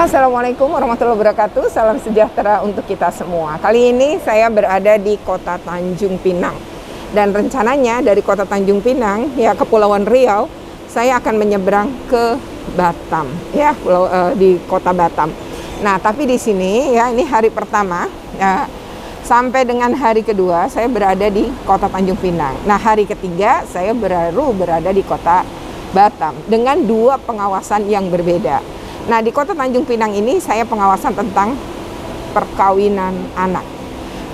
Assalamualaikum warahmatullahi wabarakatuh. Salam sejahtera untuk kita semua. Kali ini saya berada di Kota Tanjung Pinang. Dan rencananya dari Kota Tanjung Pinang, ya Kepulauan Riau, saya akan menyeberang ke Batam, ya di Kota Batam. Nah, tapi di sini ya ini hari pertama, ya, sampai dengan hari kedua saya berada di Kota Tanjung Pinang. Nah, hari ketiga saya baru berada di Kota Batam dengan dua pengawasan yang berbeda. Nah, di Kota Tanjung Pinang ini saya pengawasan tentang perkawinan anak.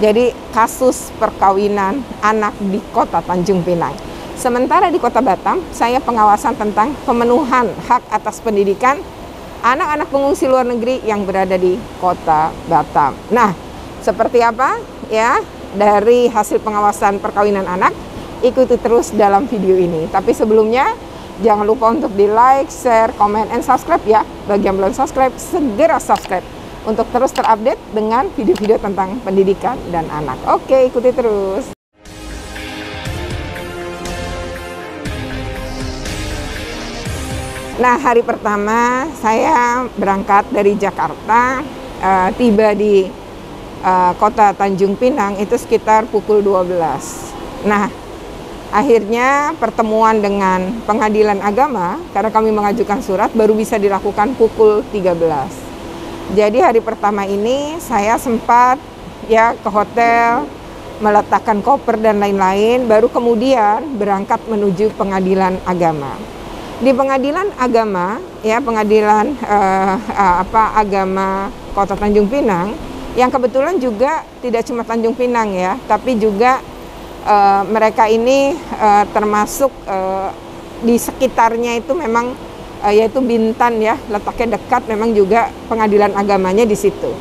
Jadi kasus perkawinan anak di Kota Tanjung Pinang. Sementara di Kota Batam, saya pengawasan tentang pemenuhan hak atas pendidikan anak-anak pengungsi luar negeri yang berada di Kota Batam. Nah, seperti apa ya dari hasil pengawasan perkawinan anak? Ikuti terus dalam video ini. Tapi sebelumnya, jangan lupa untuk di like, share, komen, and subscribe ya. Bagi yang belum subscribe, segera subscribe untuk terus terupdate dengan video-video tentang pendidikan dan anak. Oke, ikuti terus. Nah, hari pertama saya berangkat dari Jakarta, tiba di Kota Tanjung Pinang itu sekitar pukul 12. Nah, akhirnya pertemuan dengan pengadilan agama, karena kami mengajukan surat, baru bisa dilakukan pukul 13. Jadi hari pertama ini saya sempat ya ke hotel, meletakkan koper dan lain-lain, baru kemudian berangkat menuju pengadilan agama. Di pengadilan agama, ya pengadilan agama Kota Tanjung Pinang, yang kebetulan juga tidak cuma Tanjung Pinang ya, tapi juga mereka ini termasuk di sekitarnya itu memang yaitu Bintan ya, letaknya dekat, memang juga pengadilan agamanya di situ.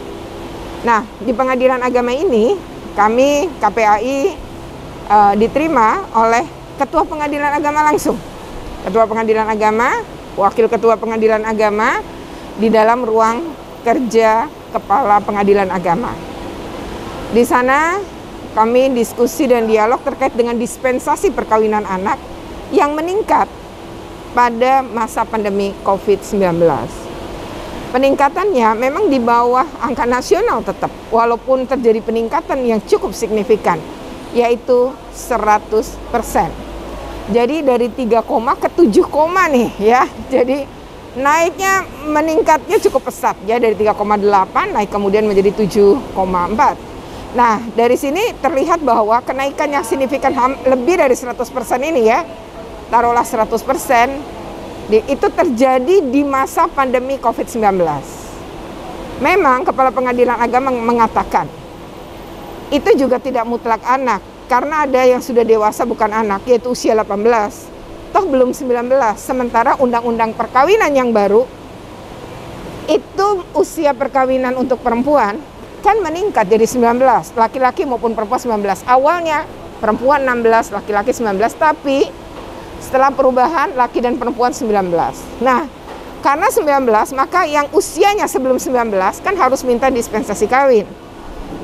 Nah, di pengadilan agama ini kami KPAI diterima oleh Ketua Pengadilan Agama langsung. Ketua Pengadilan Agama, Wakil Ketua Pengadilan Agama di dalam ruang kerja Kepala Pengadilan Agama. Di sana kami diskusi dan dialog terkait dengan dispensasi perkawinan anak yang meningkat pada masa pandemi COVID-19. Peningkatannya memang di bawah angka nasional tetap, walaupun terjadi peningkatan yang cukup signifikan, yaitu 100%. Jadi dari 3, ke 7, nih ya. Jadi naiknya meningkatnya cukup pesat ya, dari 3,8 naik kemudian menjadi 7,4. Nah, dari sini terlihat bahwa kenaikan yang signifikan lebih dari 100% ini ya, taruhlah 100%, itu terjadi di masa pandemi COVID-19. Memang Kepala Pengadilan Agama mengatakan, itu juga tidak mutlak anak, karena ada yang sudah dewasa bukan anak, yaitu usia 18, toh belum 19, sementara undang-undang perkawinan yang baru, itu usia perkawinan untuk perempuan, kan meningkat jadi 19, laki-laki maupun perempuan 19. Awalnya perempuan 16, laki-laki 19, tapi setelah perubahan laki dan perempuan 19. Nah, karena 19, maka yang usianya sebelum 19 kan harus minta dispensasi kawin.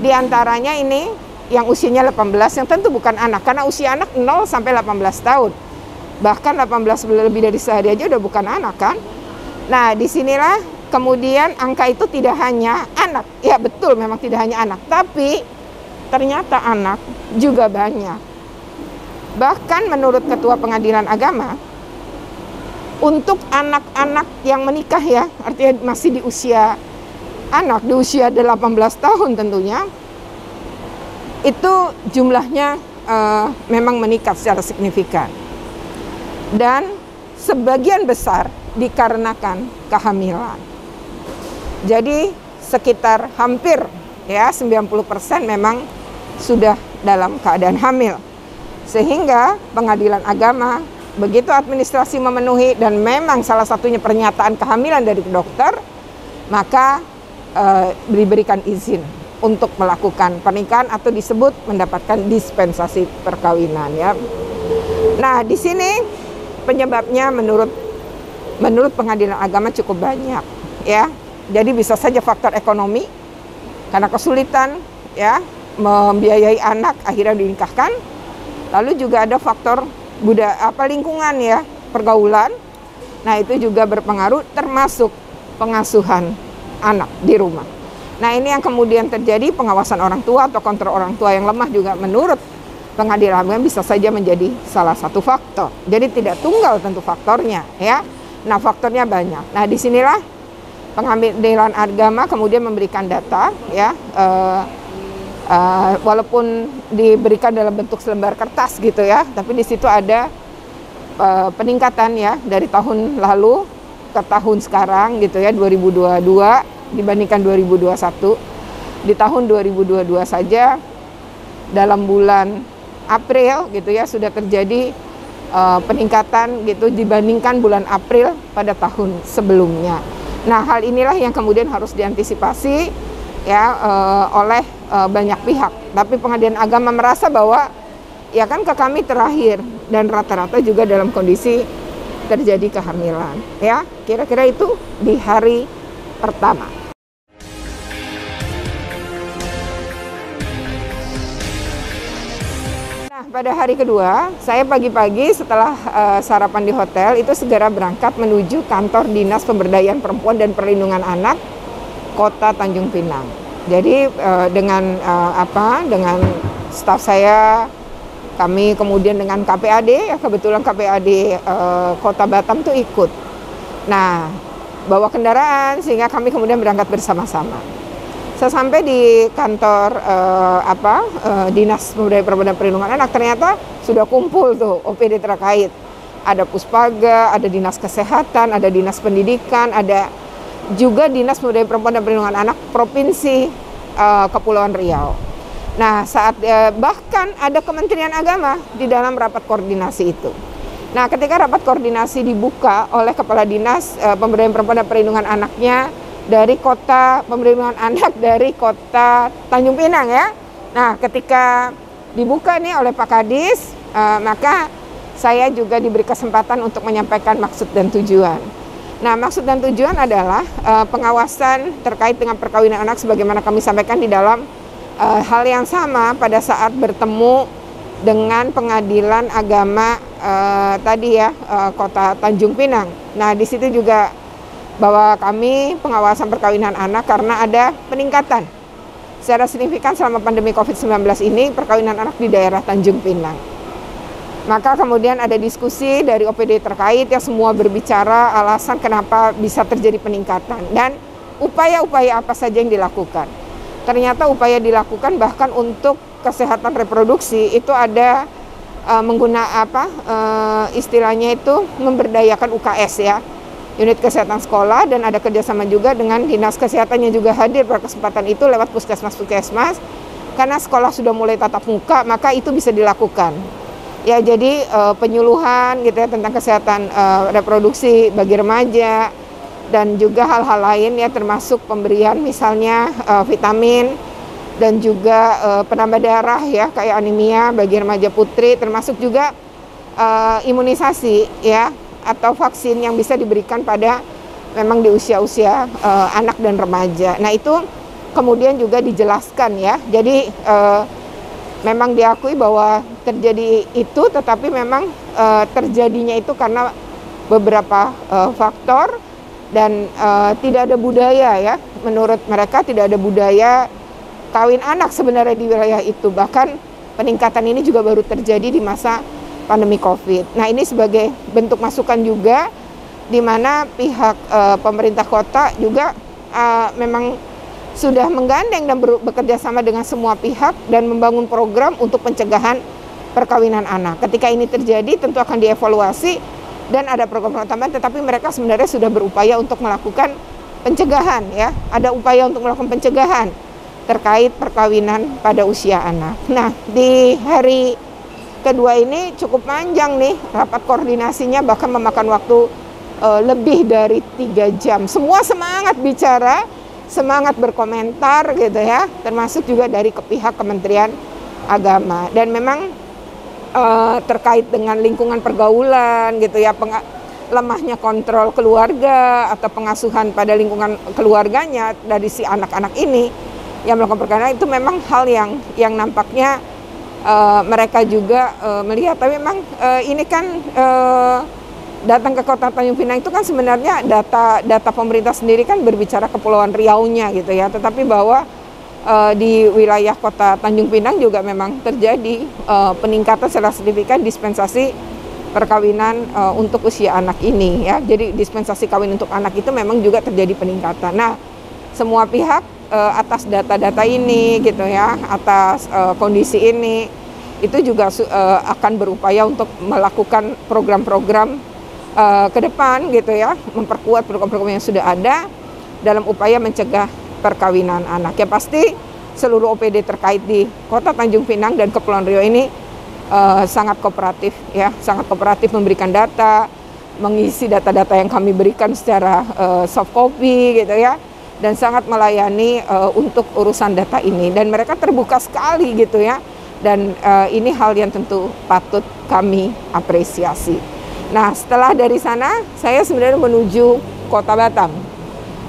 Di antaranya ini yang usianya 18, yang tentu bukan anak, karena usia anak 0 sampai 18 tahun. Bahkan 18 lebih dari sehari aja udah bukan anak kan. Nah, disinilah kemudian angka itu tidak hanya anak, ya betul memang tidak hanya anak, tapi ternyata anak juga banyak. Bahkan menurut Ketua Pengadilan Agama, untuk anak-anak yang menikah ya, artinya masih di usia anak, di usia 18 tahun tentunya, itu jumlahnya memang meningkat secara signifikan. Dan sebagian besar dikarenakan kehamilan. Jadi sekitar hampir ya 90% memang sudah dalam keadaan hamil. Sehingga Pengadilan Agama begitu administrasi memenuhi dan memang salah satunya pernyataan kehamilan dari dokter, maka diberikan izin untuk melakukan pernikahan atau disebut mendapatkan dispensasi perkawinan ya. Nah, di sini penyebabnya menurut Pengadilan Agama cukup banyak ya. Jadi bisa saja faktor ekonomi, karena kesulitan ya membiayai anak akhirnya dinikahkan. Lalu juga ada faktor lingkungan ya, pergaulan. Nah, itu juga berpengaruh, termasuk pengasuhan anak di rumah. Nah, ini yang kemudian terjadi, pengawasan orang tua atau kontrol orang tua yang lemah juga menurut pengadilan agama bisa saja menjadi salah satu faktor. Jadi tidak tunggal tentu faktornya, ya. Nah, faktornya banyak. Nah, disinilah pengadilan agama kemudian memberikan data, ya, walaupun diberikan dalam bentuk selembar kertas gitu ya, tapi di situ ada peningkatan ya dari tahun lalu ke tahun sekarang gitu ya, 2022 dibandingkan 2021. Di tahun 2022 saja dalam bulan April gitu ya sudah terjadi peningkatan gitu dibandingkan bulan April pada tahun sebelumnya. Nah, hal inilah yang kemudian harus diantisipasi ya oleh banyak pihak. Tapi pengadilan agama merasa bahwa ya kan ke kami terakhir dan rata-rata juga dalam kondisi terjadi kehamilan. Ya, kira-kira itu di hari pertama. Nah, pada hari kedua, saya pagi-pagi setelah sarapan di hotel itu segera berangkat menuju kantor Dinas Pemberdayaan Perempuan dan Perlindungan Anak Kota Tanjung Pinang. Jadi dengan staf saya, kami kemudian dengan KPAD, ya kebetulan KPAD Kota Batam tuh ikut. Nah, bawa kendaraan sehingga kami kemudian berangkat bersama-sama. Sesampai di kantor Dinas Pemberdayaan Perempuan dan Perlindungan Anak, ternyata sudah kumpul tuh OPD terkait. Ada Puspaga, ada Dinas Kesehatan, ada Dinas Pendidikan, ada juga Dinas Pemberdayaan Perempuan dan Perlindungan Anak Provinsi Kepulauan Riau. Nah, bahkan ada Kementerian Agama di dalam rapat koordinasi itu. Nah, ketika rapat koordinasi dibuka oleh Kepala Dinas Pemberdayaan Perempuan dan Perlindungan Anaknya dari Kota Pemberdayaan Anak dari Kota Tanjung Pinang ya. Nah, ketika dibuka nih oleh Pak Kadis, maka saya juga diberi kesempatan untuk menyampaikan maksud dan tujuan. Nah, maksud dan tujuan adalah pengawasan terkait dengan perkawinan anak sebagaimana kami sampaikan di dalam hal yang sama pada saat bertemu dengan pengadilan agama tadi ya Kota Tanjung Pinang. Nah, di situ juga bahwa kami pengawasan perkawinan anak karena ada peningkatan secara signifikan selama pandemi COVID-19 ini perkawinan anak di daerah Tanjung Pinang. Maka kemudian ada diskusi dari OPD terkait ya, semua berbicara alasan kenapa bisa terjadi peningkatan dan upaya-upaya apa saja yang dilakukan. Ternyata upaya dilakukan bahkan untuk kesehatan reproduksi itu ada istilahnya itu memberdayakan UKS ya, unit kesehatan sekolah, dan ada kerjasama juga dengan dinas kesehatannya juga hadir pada kesempatan itu lewat puskesmas karena sekolah sudah mulai tatap muka, maka itu bisa dilakukan ya. Jadi penyuluhan gitu ya tentang kesehatan reproduksi bagi remaja dan juga hal-hal lain ya, termasuk pemberian misalnya vitamin dan juga penambah darah ya kayak anemia bagi remaja putri, termasuk juga imunisasi ya atau vaksin yang bisa diberikan pada memang di usia-usia anak dan remaja. Nah, itu kemudian juga dijelaskan ya. Jadi memang diakui bahwa terjadi itu, tetapi memang terjadinya itu karena beberapa faktor dan tidak ada budaya ya. Menurut mereka tidak ada budaya kawin anak sebenarnya di wilayah itu. Bahkan peningkatan ini juga baru terjadi di masa pandemi COVID. Nah, ini sebagai bentuk masukan juga di mana pihak pemerintah kota juga memang sudah menggandeng dan bekerja sama dengan semua pihak dan membangun program untuk pencegahan perkawinan anak. Ketika ini terjadi tentu akan dievaluasi dan ada program tambahan, tetapi mereka sebenarnya sudah berupaya untuk melakukan pencegahan ya. Ada upaya untuk melakukan pencegahan terkait perkawinan pada usia anak. Nah, di hari kedua ini cukup panjang nih rapat koordinasinya, bahkan memakan waktu lebih dari 3 jam. Semua semangat bicara, semangat berkomentar gitu ya, termasuk juga dari pihak Kementerian Agama. Dan memang terkait dengan lingkungan pergaulan gitu ya, lemahnya kontrol keluarga atau pengasuhan pada lingkungan keluarganya dari si anak-anak ini yang melakukan perkawinan, itu memang hal yang nampaknya mereka juga melihat. Tapi memang ini kan datang ke Kota Tanjung Pinang itu kan sebenarnya data pemerintah sendiri kan berbicara Kepulauan Riau-nya gitu ya, tetapi bahwa di wilayah Kota Tanjung Pinang juga memang terjadi peningkatan secara signifikan dispensasi perkawinan untuk usia anak ini ya. Jadi dispensasi kawin untuk anak itu memang juga terjadi peningkatan. Nah, semua pihak atas data-data ini gitu ya, atas kondisi ini itu juga akan berupaya untuk melakukan program-program ke depan gitu ya, memperkuat program-program yang sudah ada dalam upaya mencegah perkawinan anak. Ya pasti seluruh OPD terkait di Kota Tanjung Pinang dan Kepulauan Riau ini sangat kooperatif ya, sangat kooperatif memberikan data, mengisi data-data yang kami berikan secara soft copy gitu ya, dan sangat melayani untuk urusan data ini, dan mereka terbuka sekali gitu ya, dan ini hal yang tentu patut kami apresiasi. Nah, setelah dari sana saya sebenarnya menuju Kota Batam.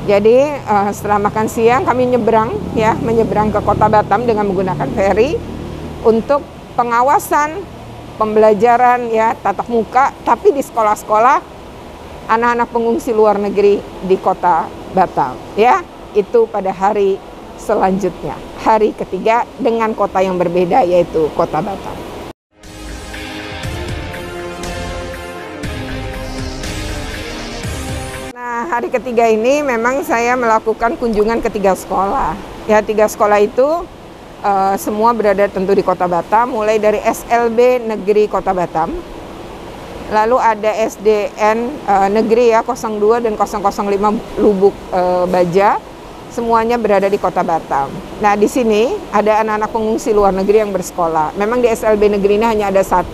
Jadi setelah makan siang kami menyeberang ke Kota Batam dengan menggunakan feri untuk pengawasan pembelajaran ya tatap muka, tapi di sekolah-sekolah anak-anak pengungsi luar negeri di Kota Batam ya. Itu pada hari selanjutnya, hari ketiga dengan kota yang berbeda yaitu Kota Batam. Nah, hari ketiga ini memang saya melakukan kunjungan ke 3 sekolah. Ya, 3 sekolah itu semua berada tentu di Kota Batam, mulai dari SLB Negeri Kota Batam, lalu ada SDN Negeri ya 02 dan 005 Lubuk Baja, semuanya berada di Kota Batam. Nah, di sini ada anak-anak pengungsi luar negeri yang bersekolah. Memang di SLB Negeri ini hanya ada 1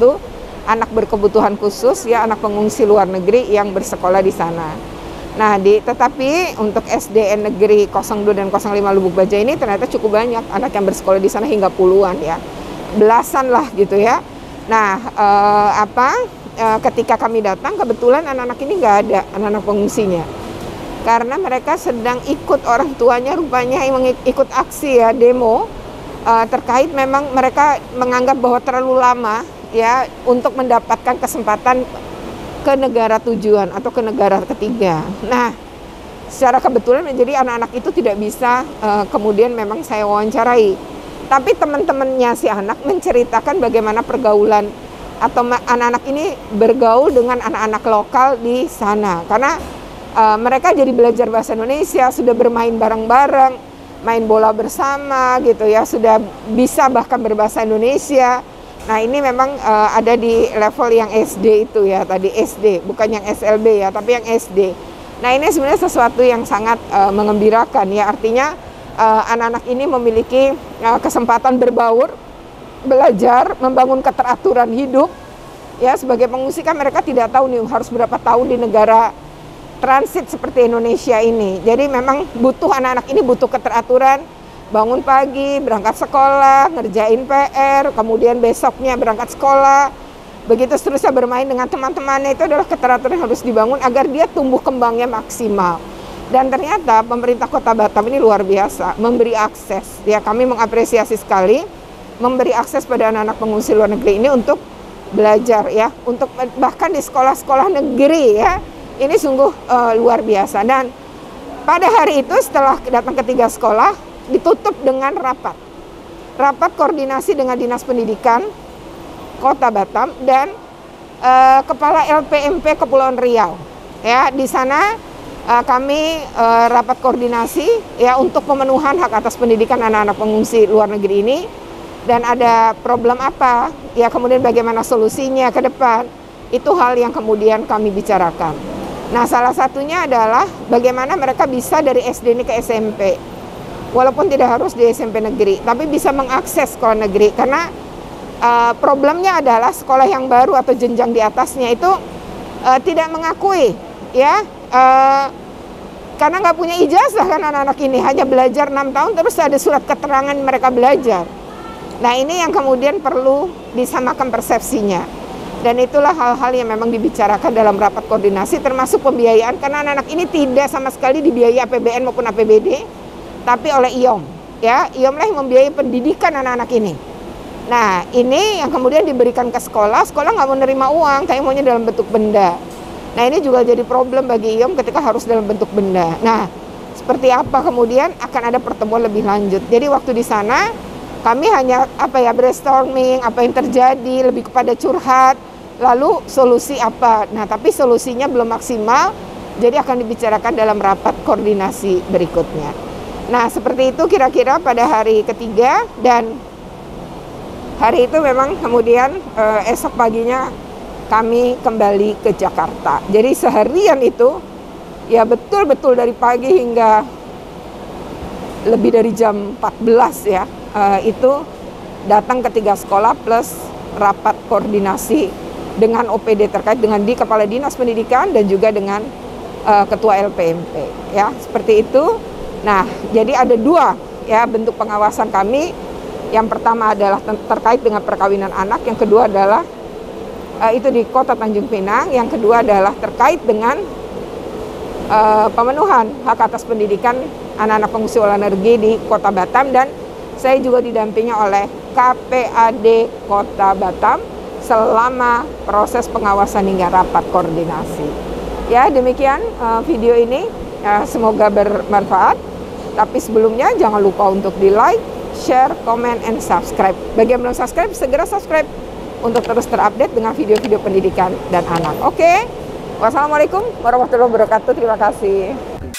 anak berkebutuhan khusus ya, anak pengungsi luar negeri yang bersekolah di sana. Nah, tetapi untuk SDN Negeri 02 dan 05 Lubuk Baja ini ternyata cukup banyak anak yang bersekolah di sana, hingga puluhan ya, belasan lah gitu ya. Nah, ketika kami datang kebetulan anak-anak ini nggak ada, anak-anak pengungsinya, karena mereka sedang ikut orang tuanya rupanya ikut aksi ya, demo terkait memang mereka menganggap bahwa terlalu lama ya untuk mendapatkan kesempatan ke negara tujuan atau ke negara ketiga. Nah, secara kebetulan menjadi anak-anak itu tidak bisa kemudian memang saya wawancarai. Tapi teman-temannya si anak menceritakan bagaimana pergaulan atau anak-anak ini bergaul dengan anak-anak lokal di sana. Karena mereka jadi belajar bahasa Indonesia, sudah bermain bareng-bareng, main bola bersama gitu ya, sudah bisa bahkan berbahasa Indonesia. Nah, ini memang ada di level yang SD itu ya, tadi SD, bukan yang SLB ya, tapi yang SD. Nah, ini sebenarnya sesuatu yang sangat mengembirakan ya, artinya anak-anak ini memiliki kesempatan berbaur, belajar, membangun keteraturan hidup. Ya, sebagai pengungsi kan mereka tidak tahu nih harus berapa tahun di negara transit seperti Indonesia ini. Jadi memang butuh anak-anak ini butuh keteraturan. Bangun pagi, berangkat sekolah, ngerjain PR, kemudian besoknya berangkat sekolah, begitu seterusnya bermain dengan teman-temannya. Itu adalah keteraturan yang harus dibangun agar dia tumbuh kembangnya maksimal. Dan ternyata pemerintah Kota Batam ini luar biasa, memberi akses. Ya, kami mengapresiasi sekali, memberi akses pada anak-anak pengungsi luar negeri ini untuk belajar ya, untuk bahkan di sekolah-sekolah negeri ya. Ini sungguh luar biasa. Dan pada hari itu setelah datang ke 3 sekolah, ditutup dengan rapat koordinasi dengan Dinas Pendidikan Kota Batam dan Kepala LPMP Kepulauan Riau. Ya, di sana kami rapat koordinasi ya untuk pemenuhan hak atas pendidikan anak-anak pengungsi luar negeri ini, dan ada problem apa ya, kemudian bagaimana solusinya ke depan. Itu hal yang kemudian kami bicarakan. Nah, salah satunya adalah bagaimana mereka bisa dari SD ini ke SMP. Walaupun tidak harus di SMP negeri, tapi bisa mengakses sekolah negeri. Karena problemnya adalah sekolah yang baru atau jenjang di atasnya itu tidak mengakui ya, karena nggak punya ijazah kan anak-anak ini, hanya belajar 6 tahun terus ada surat keterangan mereka belajar. Nah, ini yang kemudian perlu disamakan persepsinya, dan itulah hal-hal yang memang dibicarakan dalam rapat koordinasi, termasuk pembiayaan, karena anak-anak ini tidak sama sekali dibiayai APBN maupun APBD, tapi oleh IOM ya, IOM lah yang membiayai pendidikan anak-anak ini. Nah, ini yang kemudian diberikan ke sekolah nggak mau nerima uang, kayak maunya dalam bentuk benda. Nah, ini juga jadi problem bagi IOM ketika harus dalam bentuk benda. Nah, seperti apa kemudian akan ada pertemuan lebih lanjut. Jadi waktu di sana kami hanya brainstorming apa yang terjadi, lebih kepada curhat, lalu solusi apa. Nah, tapi solusinya belum maksimal, jadi akan dibicarakan dalam rapat koordinasi berikutnya. Nah, seperti itu kira-kira pada hari ketiga, dan hari itu memang kemudian esok paginya kami kembali ke Jakarta. Jadi seharian itu ya betul-betul dari pagi hingga lebih dari jam 14 ya, itu datang ke 3 sekolah plus rapat koordinasi dengan OPD terkait dengan di Kepala Dinas Pendidikan dan juga dengan Ketua LPMP ya, seperti itu. Nah, jadi ada 2 ya bentuk pengawasan kami. Yang pertama adalah terkait dengan perkawinan anak, yang kedua adalah itu di Kota Tanjung Pinang, yang kedua adalah terkait dengan pemenuhan hak atas pendidikan anak-anak pengungsi ulah energi di Kota Batam, dan saya juga didampingi oleh KPAD Kota Batam selama proses pengawasan hingga rapat koordinasi. Ya, demikian video ini, semoga bermanfaat. Tapi sebelumnya jangan lupa untuk di like, share, comment, and subscribe. Bagi yang belum subscribe, segera subscribe untuk terus terupdate dengan video-video pendidikan dan anak. Oke, wassalamualaikum warahmatullahi wabarakatuh. Terima kasih.